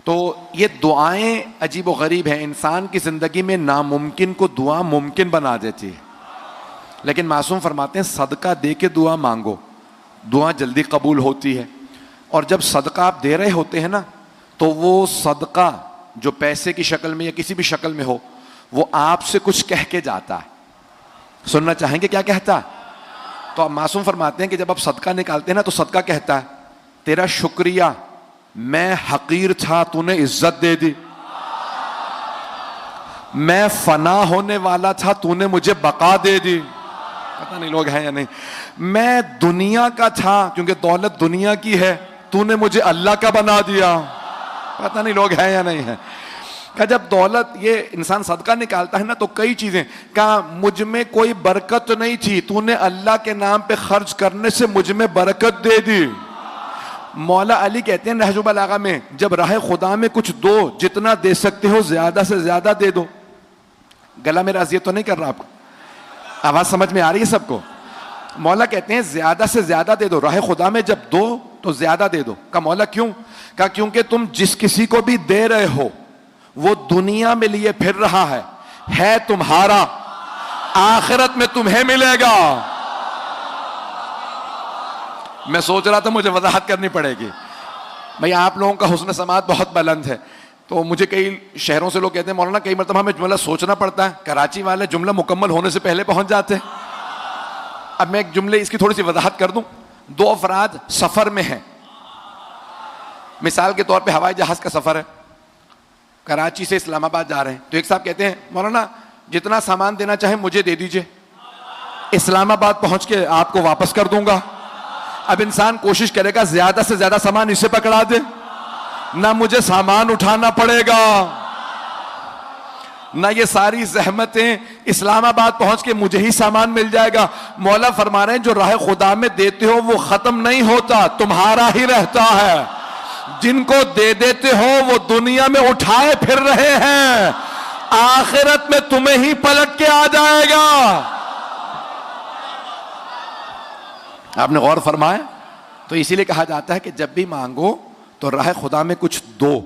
تو یہ دعائیں عجیب و غریب ہیں، انسان کی زندگی میں ناممکن کو دعا ممکن بنا دیتی ہے. لیکن معصوم فرماتے ہیں صدقہ دے کے دعا مانگو، دعا جلدی قبول ہوتی ہے. اور جب صدقہ آپ دے رہے ہوتے ہیں نا تو وہ صدقہ جو پیسے کی شکل میں یا کسی بھی شکل میں ہو وہ آپ سے کچھ کہہ کے جاتا ہے. سننا چاہیں گے کیا کہتا ہے؟ تو آپ معصوم فرماتے ہیں کہ جب آپ صدقہ نکالتے ہیں نا تو صدقہ کہتا ہے تیرا شکریہ، میں حقیر تھا تو نے عزت دے دی، میں فنا ہونے والا تھا تو نے مجھے بقا دے دی. پتہ نہیں لوگ ہیں یا نہیں. میں دنیا کا تھا کیونکہ دولت دنیا کی ہے، تو نے مجھے اللہ کا بنا دیا. پتہ نہیں لوگ ہیں یا نہیں ہیں. کہ جب دولت یہ انسان صدقہ نکالتا ہے نا تو کئی چیزیں، کہا مجھ میں کوئی برکت نہیں تھی، تو نے اللہ کے نام پہ خرچ کرنے سے مجھ میں برکت دے دی. مولا علی کہتے ہیں نہج البلاغہ میں جب راہ خدا میں کچھ دو، جتنا دے سکتے ہو زیادہ سے زیادہ دے دو. گلا میرا اذیت تو نہیں کر رہا آپ کو؟ آواز سمجھ میں آ رہی ہے سب کو؟ مولا کہتے ہیں زیادہ سے زیادہ دے دو، راہ خدا میں جب دو تو زیادہ دے دو. کہا مولا کیوں؟ کہا کیونکہ تم جس کسی کو بھی دے رہے ہو وہ دنیا میں لیے پھر رہا ہے تمہارا، آخرت میں تمہیں ملے گا. میں سوچ رہا تھا مجھے وضاحت کرنی پڑے گی. بھئی آپ لوگوں کا حسن سماعت بہت بلند ہے، تو مجھے کئی شہروں سے لوگ کہتے ہیں مولانا کئی مرتبہ ہمیں جملہ سوچنا پڑتا ہے، کراچی والے جملہ مکمل ہونے سے پہلے پہنچ جاتے ہیں. اب میں ایک جملے اس کی تھوڑی سی وضاحت کر دوں. دو افراد سفر میں ہیں، مثال کے طور پہ ہوائی جہاز کا سفر ہے، کراچی سے اسلام آباد جا رہے ہیں. تو ایک صاحب کہتے ہیں مولانا جتنا سامان دینا چاہیں مجھے دے دیجئے، اسلام آباد پہنچ کے آپ کو واپس کر دوں گا. اب انسان کوشش کرے گا زیادہ سے زیادہ سامان اسے پکڑا دے، نہ مجھے سامان اٹھانا پڑے گا، نہ یہ ساری زحمتیں، اسلام آباد پہنچ کے مجھے ہی سامان مل جائے گا. مولا فرما رہے ہیں جو راہ خدا میں دیتے ہو وہ ختم نہیں ہوتا، تمہارا ہی رہتا ہے. جن کو دے دیتے ہو وہ دنیا میں اٹھائے پھر رہے ہیں، آخرت میں تمہیں ہی پلٹ کے آ جائے گا. آپ نے غور فرمایا؟ تو اسی لیے کہا جاتا ہے کہ جب بھی مانگو تو راہ خدا میں کچھ دو.